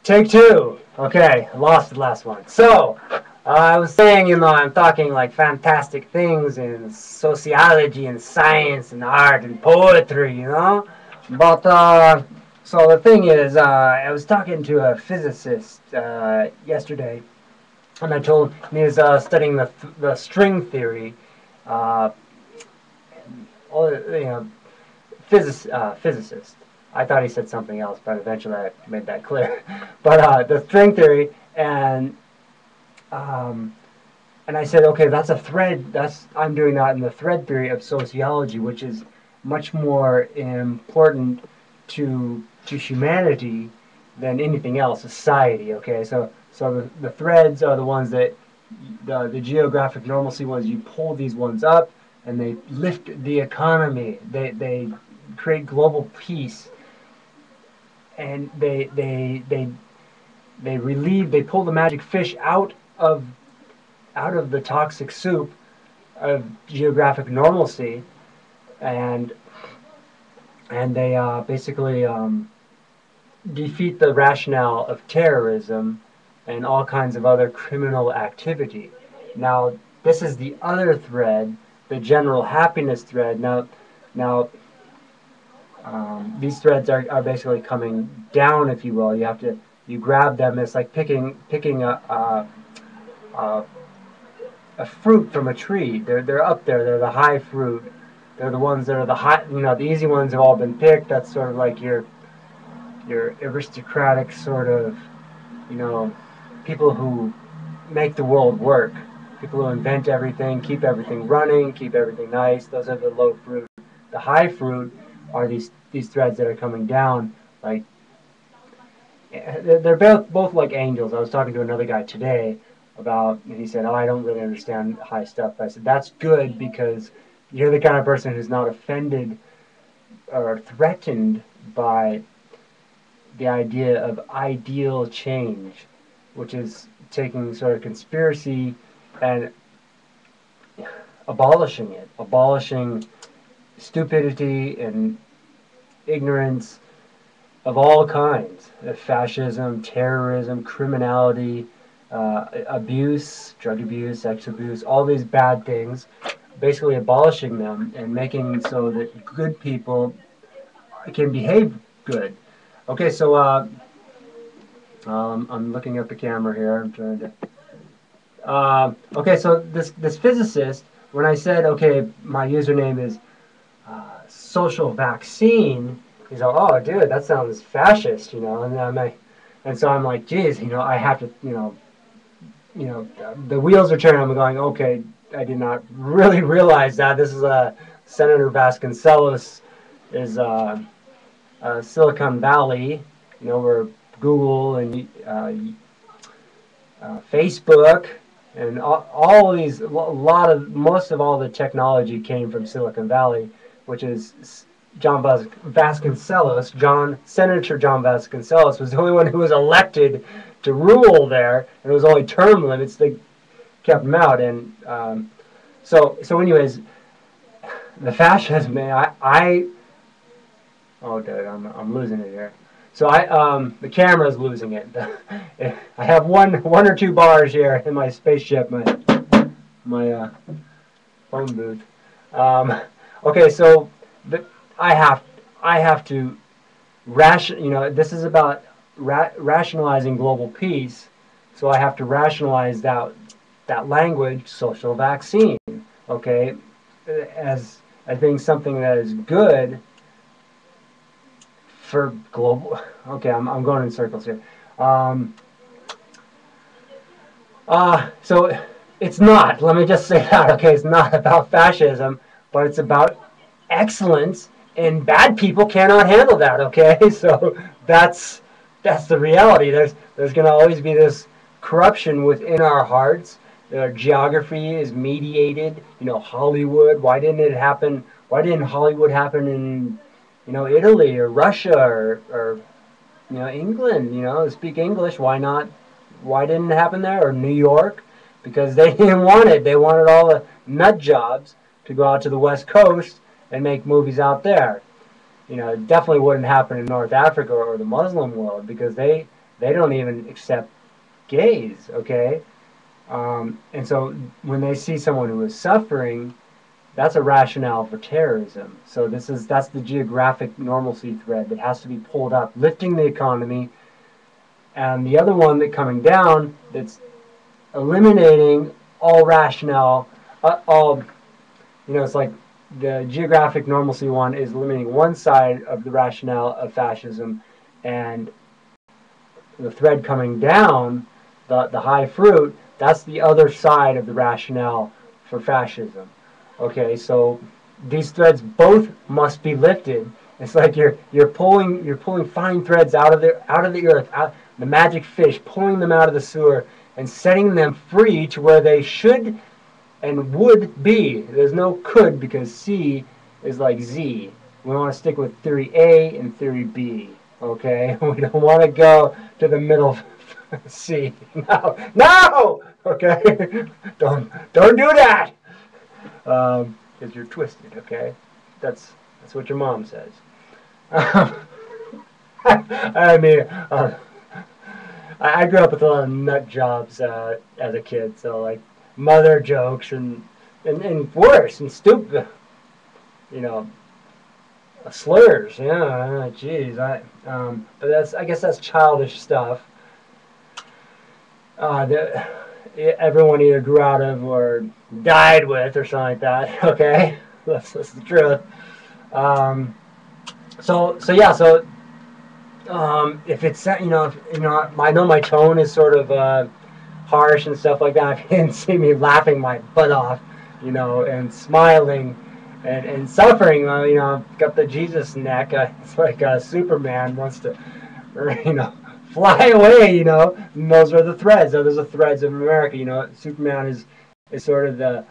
Take two. Okay, I lost the last one. So, I was saying, I'm talking like fantastic things in sociology and science and art and poetry. But, so the thing is, I was talking to a physicist yesterday, and I told him he was studying the string theory. Uh, all, physicist. I thought he said something else, but eventually I made that clear. But the string theory, and I said, okay, that's a thread. I'm doing that in the thread theory of sociology, which is much more important to humanity than anything else, society. Okay, so the threads are the ones that the geographic normalcy ones. You pull these ones up, and they lift the economy. They create global peace, and they relieve. They pull the magic fish out of the toxic soup of geographic normalcy, and they basically defeat the rationale of terrorism and all kinds of other criminal activity. Now, this is the other thread, the general happiness thread. Now, these threads are basically coming down, if you will. You grab them. It's like picking a fruit from a tree. They're up there. They're the high fruit. They're the ones that are the high. The easy ones have all been picked. That's sort of like your aristocratic sort of, people who make the world work. People who invent everything, keep everything running, keep everything nice. Those are the low fruit. The high fruit are these threads that are coming down. Like they're both like angels. I was talking to another guy today about, and he said, "Oh, I don't really understand high stuff." I said, "That's good, because you're the kind of person who's not offended or threatened by the idea of ideal change, which is taking sort of conspiracy and abolishing stupidity and ignorance of all kinds, fascism, terrorism, criminality, abuse, drug abuse, sex abuse, all these bad things, basically abolishing them and making so that good people can behave good." Okay, so I'm looking at the camera here. I'm trying to. Okay, so this physicist, when I said, okay, my username is social vaccine, he's like, "Oh, dude, that sounds fascist," and so I'm like, geez, I have to, the wheels are turning. I'm going, okay, I did not really realize that. This is Senator Vasconcellos is Silicon Valley, where Google and Facebook and all these, most of all the technology came from Silicon Valley, which is Senator John Vasconcellos was the only one who was elected to rule there, and it was only term limits. They kept him out, and so anyways, the fascism, man, oh, dude, I'm losing it here. So the camera's losing it. I have one or two bars here in my spaceship, my phone booth. Okay, so I have to this is about rationalizing global peace. So I have to rationalize that language, social vaccine. Okay, as being something that is good for global. Okay, I'm going in circles here. So it's not. Let me just say that. Okay, it's not about fascism, but it's about excellence, and bad people cannot handle that. Okay, so that's the reality. There's going to always be this corruption within our hearts. Geography is mediated. Hollywood. Why didn't it happen? Why didn't Hollywood happen in Italy or Russia or England, speak English? Why not? Why didn't it happen there? Or New York? Because they didn't want it. They wanted all the nut jobs to go out to the West Coast and make movies out there. It definitely wouldn't happen in North Africa or the Muslim world, because they They don't even accept gays, okay? And so when they see someone who is suffering, that's a rationale for terrorism. So that's the geographic normalcy thread that has to be pulled up, lifting the economy. And the other one that coming down, that's eliminating all rationale, it's like the geographic normalcy one is eliminating one side of the rationale of fascism, and the thread coming down, the high fruit, that's the other side of the rationale for fascism. Okay, so these threads both must be lifted. It's like you're pulling fine threads out of the earth, the magic fish, pulling them out of the sewer and setting them free to where they should and would be. There's no could, because C is like Z. We want to stick with theory A and theory B. Okay, we don't want to go to the middle C. No. Okay, don't do that. Because you're twisted. Okay, that's what your mom says. I mean, I grew up with a lot of nut jobs as a kid, so like mother jokes and worse and stupid, slurs. Yeah, geez, but I guess that's childish stuff that everyone either grew out of or died with or something like that. Okay, that's the truth. If it's I know my tone is sort of harsh and stuff like that. If you didn't see me laughing my butt off, and smiling and suffering, I've got the Jesus neck. It's like Superman wants to, fly away. And those are the threads. Those are the threads of America. Superman is sort of the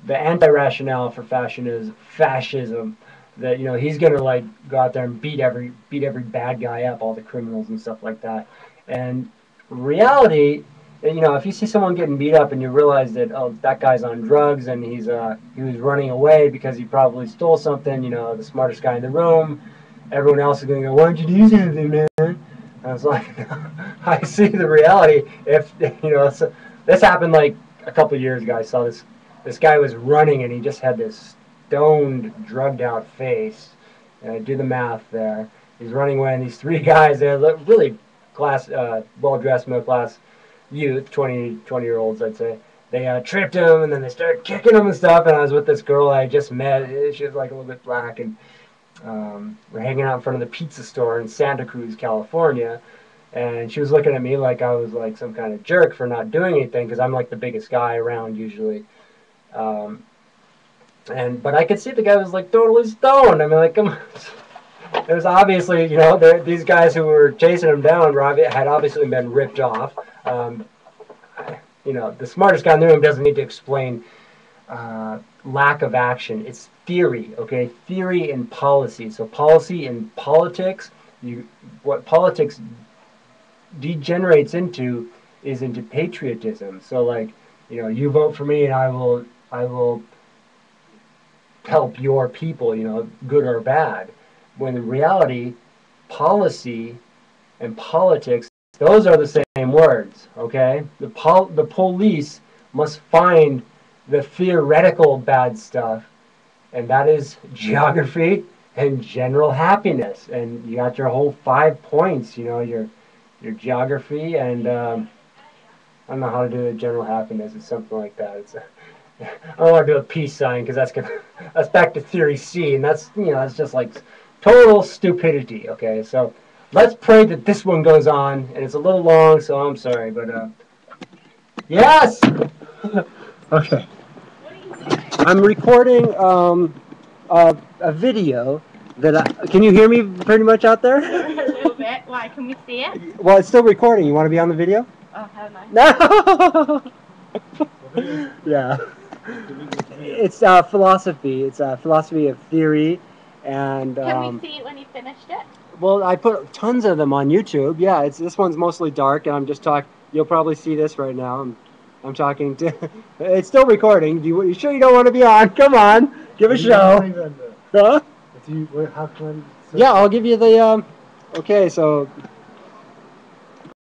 anti-rationale for fascism. That he's gonna like go out there and beat every bad guy up, all the criminals and stuff like that. And reality, if you see someone getting beat up and you realize that that guy's on drugs and he was running away because he probably stole something, the smartest guy in the room, everyone else is gonna go, "Why'd you do something, man?" And I was like, I see the reality. If this happened like a couple of years ago. I saw this guy was running and he just had this stoned, drugged out face. And I do the math there. He's running away, and these three guys, they look really well-dressed, middle-class youth, 20-year-olds, I'd say. They tripped him, and then they started kicking him and stuff. And I was with this girl I just met. She was like a little bit black, and we're hanging out in front of the pizza store in Santa Cruz, California. And she was looking at me like I was like some kind of jerk for not doing anything, because I'm like the biggest guy around usually. But I could see the guy was like totally stoned. I mean, like, come on. It was obviously, these guys who were chasing him down had obviously been ripped off. The smartest guy in the room doesn't need to explain lack of action. It's theory, okay? Theory and policy. So policy and politics, what politics degenerates into is into patriotism. So, like, you vote for me and I will help your people, good or bad. When in reality, policy and politics, those are the same words, okay? The police must find the theoretical bad stuff, and that is geography and general happiness. And you got your whole 5 points, your geography and I don't know how to do a general happiness. It's something like that. I don't want to do a peace sign because that's back to theory C, and that's that's just like total stupidity. Okay, so let's pray that this one goes on, and it's a little long, so I'm sorry, but yes. Okay. I'm recording a video that can you hear me pretty much out there? A little bit. Why? Can we see it? Well, it's still recording. You want to be on the video? Oh, hell no. No. Yeah. It's philosophy. It's philosophy of theory, and can we see it when you finished it? Well, I put tons of them on YouTube. Yeah, this one's mostly dark, and I'm just talking. You'll probably see this right now. I'm talking to. It's still recording. You sure you don't want to be on? Come on, give a show. Huh? How can yeah, I'll give you the. Okay, so